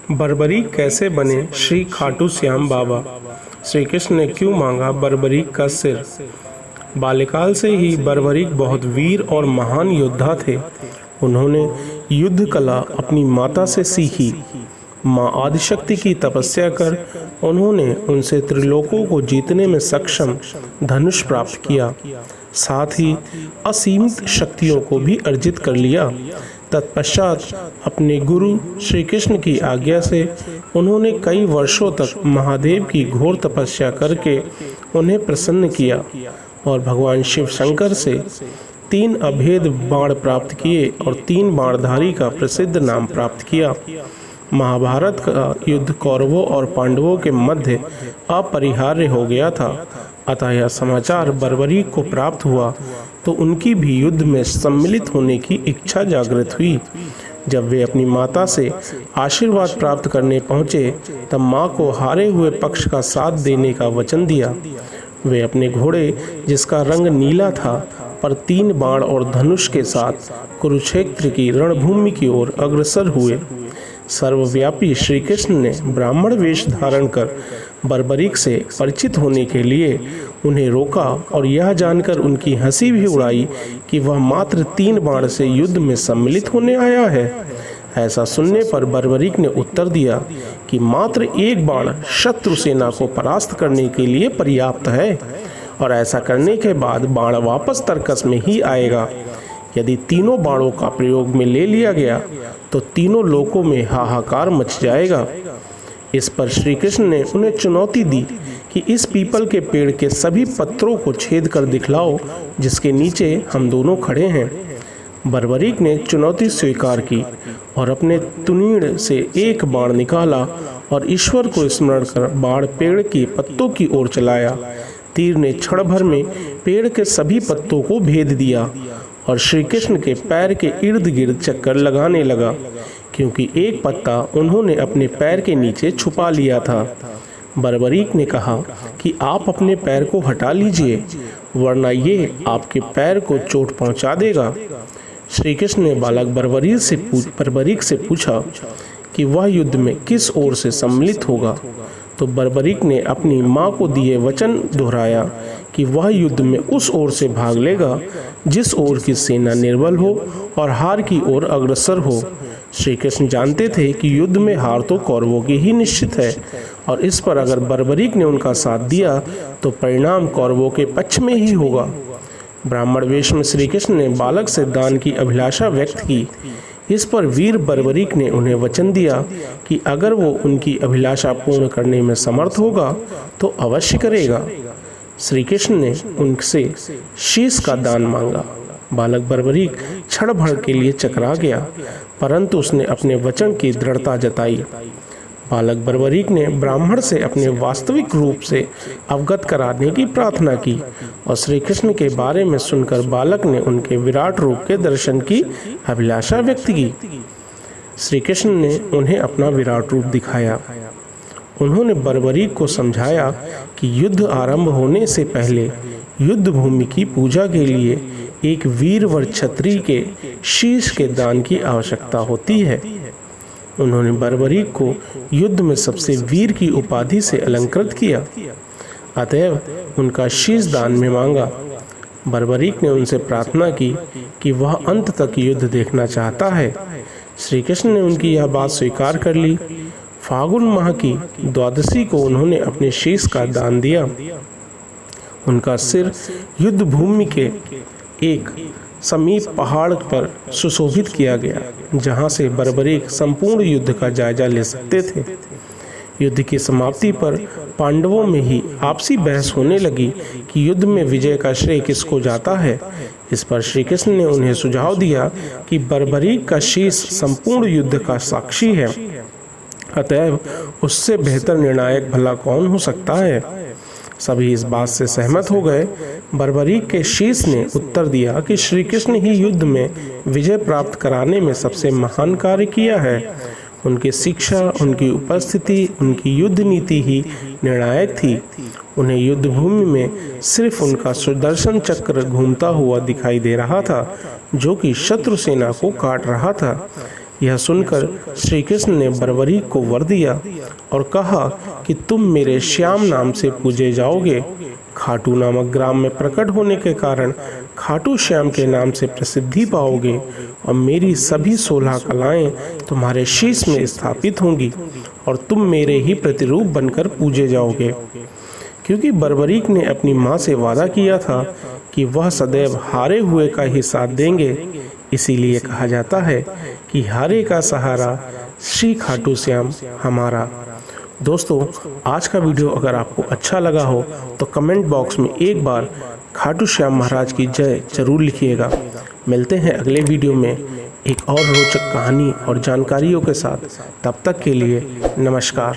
बर्बरीक कैसे बने श्री खाटू श्याम बाबा? श्री कृष्ण ने क्यों मांगा बर्बरीक का सिर? बाल्यकाल से ही बर्बरीक बहुत वीर और महान योद्धा थे। उन्होंने युद्ध कला अपनी माता से सीखी। माँ आदिशक्ति की तपस्या कर उन्होंने उनसे त्रिलोकों को जीतने में सक्षम धनुष प्राप्त किया, साथ ही असीमित शक्तियों को भी अर्जित कर लिया। तत्पश्चात अपने गुरु श्री कृष्ण की आज्ञा से उन्होंने कई वर्षों तक महादेव की घोर तपस्या करके उन्हें प्रसन्न किया और भगवान शिव शंकर से 3 अभेद बाण प्राप्त किए और 3 बाणधारी का प्रसिद्ध नाम प्राप्त किया। महाभारत का युद्ध कौरवों और पांडवों के मध्य अपरिहार्य हो गया था, अतः यह समाचार बर्बरीक को प्राप्त हुआ तो उनकी भी युद्ध में सम्मिलित होने की इच्छा जागृत हुई। जब वे अपनी माता से आशीर्वाद प्राप्त करने पहुँचे तब माँ को हारे हुए पक्ष का साथ देने का वचन दिया। वे अपने घोड़े, जिसका रंग नीला था, पर 3 बाण और धनुष के साथ कुरुक्षेत्र की रणभूमि की ओर अग्रसर हुए। सर्वव्यापी श्री कृष्ण ने ब्राह्मण वेश धारण कर बर्बरीक से परिचित होने के लिए उन्हें रोका और यह जानकर उनकी हंसी भी उड़ाई कि वह मात्र 3 बाण से युद्ध में सम्मिलित होने आया है। ऐसा सुनने पर बर्बरीक ने उत्तर दिया कि मात्र 1 बाण शत्रु सेना को परास्त करने के लिए पर्याप्त है और ऐसा करने के बाद बाण वापस तर्कस में ही आएगा। यदि तीनों बाणों का प्रयोग में ले लिया गया तो तीनों लोकों में हाहाकार मच जाएगा। इस पर श्री कृष्ण ने उन्हें चुनौती दी कि इस पीपल के पेड़ के सभी पत्रों को छेद कर दिखलाओ जिसके नीचे हम दोनों खड़े हैं। बर्बरीक ने चुनौती स्वीकार की और अपने तुनीड़ से 1 बाण निकाला और ईश्वर को स्मरण कर बाण पेड़ के पत्तों की ओर चलाया। तीर ने क्षण भर में पेड़ के सभी पत्तों को भेद दिया और श्री कृष्ण के पैर के इर्द गिर्द चक्कर लगाने लगा, क्योंकि एक पत्ता उन्होंने अपने पैर के नीचे छुपा लिया था। बर्बरीक ने कहा कि आप अपने पैर को हटा लीजिए, वरना ये आपके पैर को चोट पहुंचा देगा। श्री कृष्ण ने बालक बर्बरीक से पूछा कि वह युद्ध में किस ओर से सम्मिलित होगा, तो बर्बरीक ने अपनी माँ को दिए वचन दोहराया कि वह युद्ध में उस ओर से भाग लेगा जिस ओर की सेना निर्बल हो और हार की ओर अग्रसर हो। श्री कृष्ण जानते थे कि युद्ध में हार तो कौरवों की ही निश्चित है और इस पर अगर बर्बरीक ने उनका साथ दिया तो परिणाम कौरवों के पक्ष में ही होगा। ब्राह्मण वेश में श्री कृष्ण ने बालक से दान की अभिलाषा व्यक्त की। इस पर वीर बर्बरीक ने उन्हें वचन दिया कि अगर वो उनकी अभिलाषा पूर्ण करने में समर्थ होगा तो अवश्य करेगा। श्री कृष्ण ने उनसे शीश का दान मांगा। बालक बर्बरीक क्षण भर के लिए चकरा गया, परंतु उसने अपने वचन की दृढ़ता जताई। बालक बर्बरीक ने ब्राह्मण से अपने वास्तविक रूप से अवगत कराने की प्रार्थना की और श्री कृष्ण के बारे में सुनकर बालक ने उनके विराट रूप के दर्शन की अभिलाषा व्यक्त की। श्री कृष्ण ने उन्हें अपना विराट रूप दिखाया। उन्होंने बर्बरीक को समझाया कि युद्ध आरंभ होने से पहले युद्ध भूमि की पूजा के लिए एक वीरवर क्षत्रिय के शीश के दान की आवश्यकता होती है। उन्होंने बर्बरीक को युद्ध में सबसे वीर की उपाधि से अलंकृत किया, अतएव उनका शीश दान में मांगा। बर्बरीक ने उनसे प्रार्थना की कि वह अंत तक युद्ध देखना चाहता है। श्री कृष्ण ने उनकी यह बात स्वीकार कर ली। फागुन माह की द्वादशी को उन्होंने अपने शीश का दान दिया। उनका सिर युद्ध भूमि के एक समीप पहाड़ पर सुशोभित किया गया, जहां से बर्बरीक संपूर्ण युद्ध का जायजा ले सकते थे। युद्ध की समाप्ति पर पांडवों में ही आपसी बहस होने लगी कि युद्ध में विजय का श्रेय किसको जाता है। इस पर श्री कृष्ण ने उन्हें सुझाव दिया कि बर्बरीक का शीश संपूर्ण युद्ध का साक्षी है, अतएव उससे बेहतर निर्णायक भला कौन हो सकता है। सभी इस बात से सहमत हो गए। बर्बरीक के शीश ने उत्तर दिया कि श्री कृष्ण ही युद्ध में विजय प्राप्त कराने में सबसे महान कार्य किया है। उनकी शिक्षा, उनकी उपस्थिति, उनकी युद्ध नीति ही निर्णायक थी। उन्हें युद्ध भूमि में सिर्फ उनका सुदर्शन चक्र घूमता हुआ दिखाई दे रहा था, जो कि शत्रु सेना को काट रहा था। यह सुनकर श्री कृष्ण ने बर्बरीक को वर दिया और कहा कि तुम मेरे श्याम नाम से पूजे जाओगे। खाटू नामक ग्राम में प्रकट होने के कारण खाटू श्याम के नाम से प्रसिद्धि पाओगे और मेरी सभी 16 कलाएं तुम्हारे शीश में स्थापित होंगी और तुम मेरे ही प्रतिरूप बनकर पूजे जाओगे। क्योंकि बर्बरीक ने अपनी माँ से वादा किया था कि वह सदैव हारे हुए का ही साथ देंगे, इसीलिए कहा जाता है कि हारे का सहारा श्री खाटू श्याम हमारा। दोस्तों, आज का वीडियो अगर आपको अच्छा लगा हो तो कमेंट बॉक्स में एक बार खाटू श्याम महाराज की जय जरूर लिखिएगा। मिलते हैं अगले वीडियो में एक और रोचक कहानी और जानकारियों के साथ। तब तक के लिए नमस्कार।